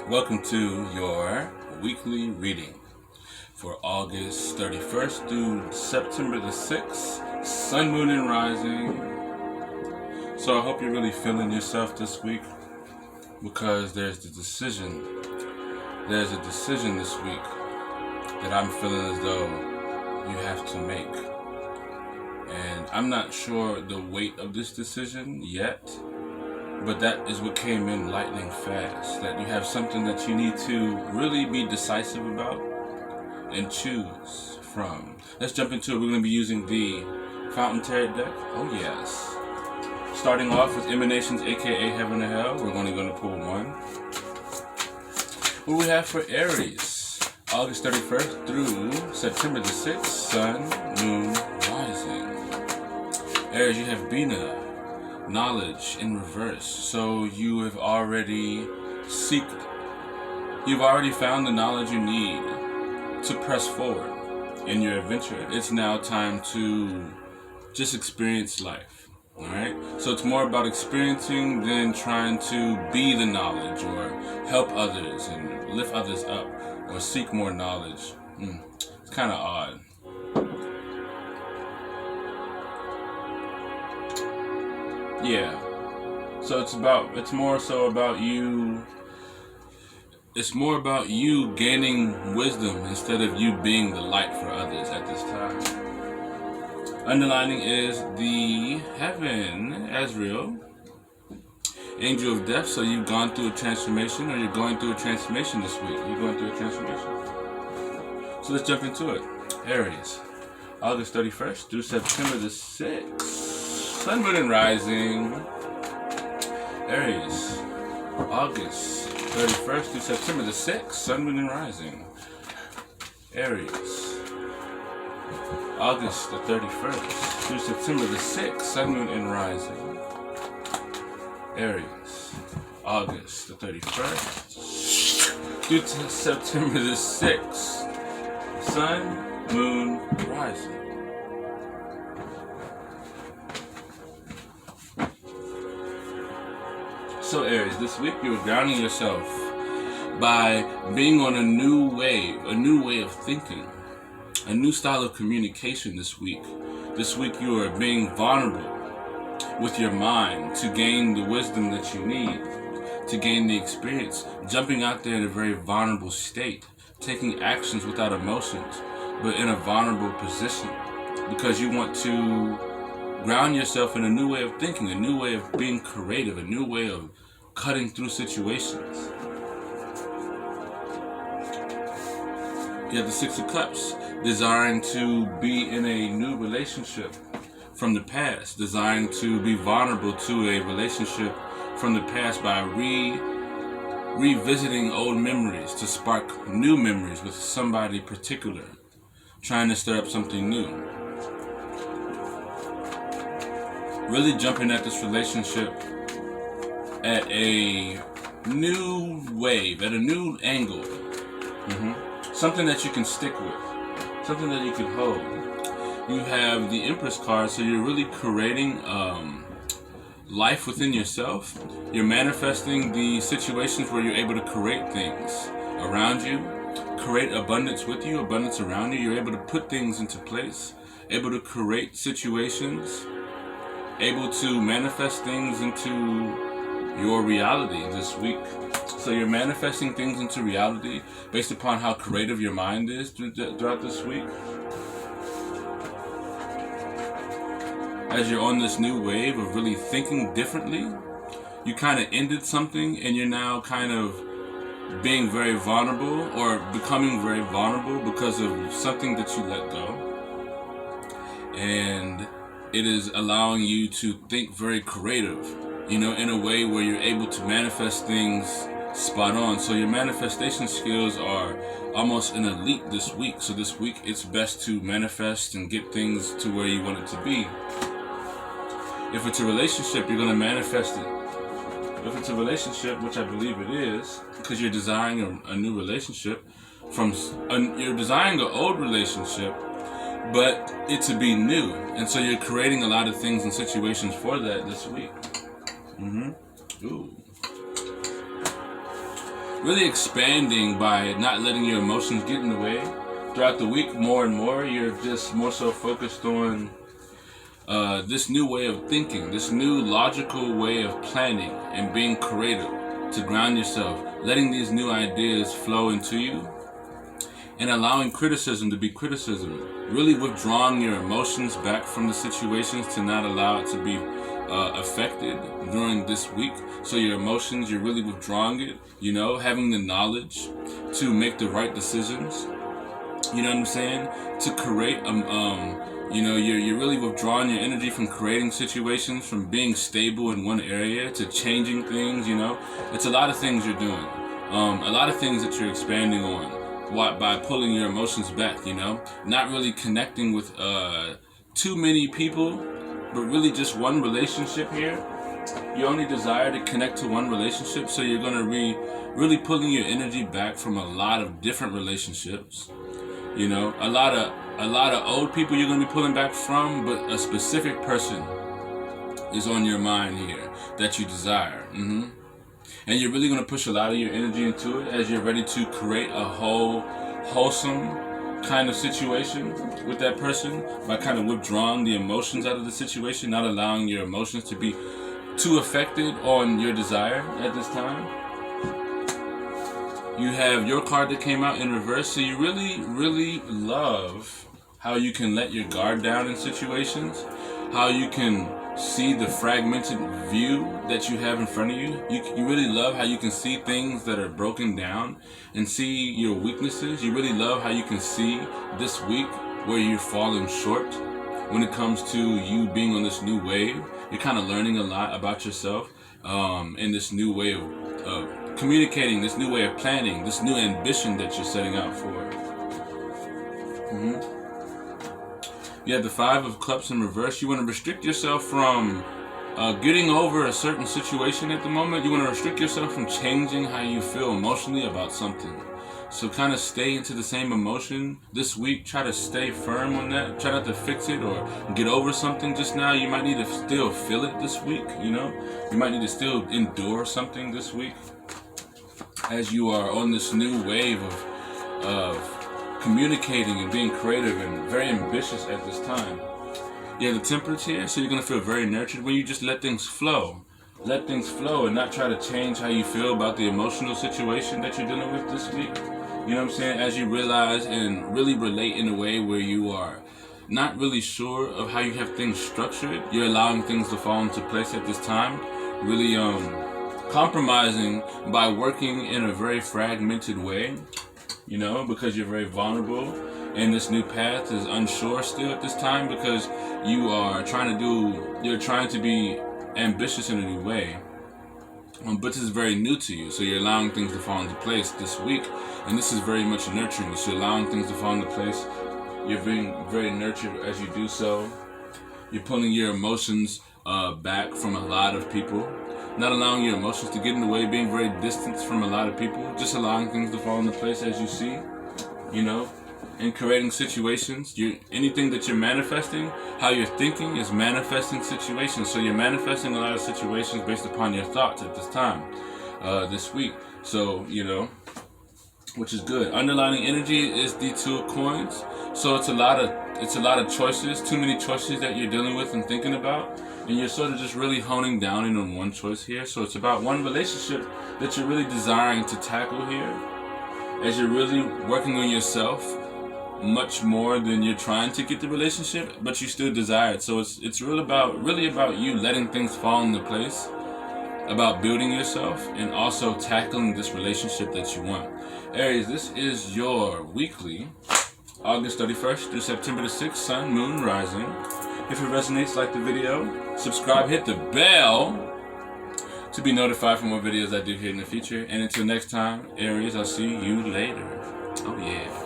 Welcome to your weekly reading for August 31st through September the 6th, Sun, Moon, and Rising. So I hope you're really feeling yourself this week, because there's a decision this week that I'm feeling as though you have to make. And I'm not sure the weight of this decision yet, but that is what came in lightning fast, that you have something that you need to really be decisive about and choose from. Let's jump into it. We're going to be using the Fountain Tarot deck. Oh yes. Starting off with Emanations, aka Heaven or Hell. We're only going to pull one. What we have for Aries, August 31st through September the 6th, Sun, Moon, Rising. Aries, you have Bina, knowledge in reverse. So you have already you've already found the knowledge you need to press forward in your adventure. It's now time to just experience life. Alright? So it's more about experiencing than trying to be the knowledge or help others and lift others up or seek more knowledge. It's kind of odd. Yeah. So it's more about you gaining wisdom instead of you being the light for others at this time. Underlining is the Heaven, Azrael, Angel of Death. So you've gone through a transformation, or you're going through a transformation this week. You're going through a transformation. So let's jump into it. Aries, August 31st through September the 6th. Sun, Moon, and Rising. Aries, August 31st through September the 6th. Sun, Moon, and Rising. Aries, August the 31st through September the 6th. Sun, Moon, and Rising. Aries, August the 31st through September the 6th. Sun, Moon, Rising. So Aries, this week you're grounding yourself by being on a new way of thinking, a new style of communication this week. This week you are being vulnerable with your mind to gain the wisdom that you need, to gain the experience, jumping out there in a very vulnerable state, taking actions without emotions, but in a vulnerable position, because you want to ground yourself in a new way of thinking, a new way of being creative, a new way of cutting through situations. You have the Six of Cups, desiring to be in a new relationship from the past, desiring to be vulnerable to a relationship from the past by revisiting old memories to spark new memories with somebody particular, trying to stir up something new. Really jumping at this relationship at a new wave, at a new angle. Something that you can stick with, something that you can hold. You have the Empress card, so you're really creating life within yourself. You're manifesting the situations where you're able to create things around you, create abundance with you, abundance around you. You're able to put things into place, able to create situations, able to manifest things into your reality this week. So you're manifesting things into reality based upon how creative your mind is throughout this week. As you're on this new wave of really thinking differently, you kind of ended something and you're now kind of being very vulnerable or becoming very vulnerable because of something that you let go. And it is allowing you to think very creative, in a way where you're able to manifest things spot on. So your manifestation skills are almost an elite this week. So this week it's best to manifest and get things to where you want it to be. If it's a relationship, you're going to manifest it. If it's a relationship, which I believe it is, because you're desiring a new relationship, you're desiring an old relationship, but it to be new. And so you're creating a lot of things and situations for that this week. Ooh. really expanding by not letting your emotions get in the way. Throughout the week, more and more, you're just more so focused on this new way of thinking, this new logical way of planning and being creative to ground yourself, letting these new ideas flow into you, and allowing criticism to be criticism, really withdrawing your emotions back from the situations to not allow it to be affected during this week. So your emotions, you're really withdrawing it, having the knowledge to make the right decisions, you know what I'm saying, to create, you're really withdrawing your energy from creating situations, from being stable in one area to changing things, It's a lot of things you're doing, a lot of things that you're expanding on by pulling your emotions back, not really connecting with too many people, but really just one relationship here. You only desire to connect to one relationship, so you're going to be really pulling your energy back from a lot of different relationships. A lot of old people you're going to be pulling back from, but a specific person is on your mind here that you desire. And you're really going to push a lot of your energy into it as you're ready to create a wholesome kind of situation with that person by kind of withdrawing the emotions out of the situation, not allowing your emotions to be too affected on your desire at this time. You have your card that came out in reverse, so you really, really love how you can let your guard down in situations, how you can see the fragmented view that you have in front of you. You really love how you can see things that are broken down and see your weaknesses. You really love how you can see this week where you're falling short when it comes to you being on this new wave. You're kind of learning a lot about yourself in this new way of communicating, this new way of planning, this new ambition that you're setting out for. You have the Five of Cups in reverse. You want to restrict yourself from getting over a certain situation at the moment. You want to restrict yourself from changing how you feel emotionally about something. So kind of stay into the same emotion this week. Try to stay firm on that. Try not to fix it or get over something just now. You might need to still feel it this week, You might need to still endure something this week as you are on this new wave of communicating and being creative and very ambitious at this time. You have the Temperance here, so you're going to feel very nurtured when you just let things flow. Let things flow and not try to change how you feel about the emotional situation that you're dealing with this week. You know what I'm saying? As you realize and really relate in a way where you are not really sure of how you have things structured, you're allowing things to fall into place at this time. Really compromising by working in a very fragmented way. Because you're very vulnerable and this new path is unsure still at this time because you're trying to be ambitious in a new way. But this is very new to you, so you're allowing things to fall into place this week, and this is very much nurturing. So you're allowing things to fall into place. You're being very nurtured as you do so. You're pulling your emotions back from a lot of people. Not allowing your emotions to get in the way, being very distant from a lot of people, just allowing things to fall into place as you see, and creating situations. Anything that you're manifesting, how you're thinking is manifesting situations. So you're manifesting a lot of situations based upon your thoughts at this time, this week. So, which is good. Underlining energy is the Two of Coins. So it's a lot of choices, too many choices that you're dealing with and thinking about. And you're sort of just really honing down in on one choice here. So it's about one relationship that you're really desiring to tackle here. As you're really working on yourself much more than you're trying to get the relationship, but you still desire it. So it's really about you letting things fall into place, about building yourself, and also tackling this relationship that you want. Aries, this is your weekly, August 31st through September the 6th, Sun, Moon, Rising. If it resonates, like the video, subscribe, hit the bell to be notified for more videos I do here in the future. And until next time, Aries, I'll see you later. Oh yeah.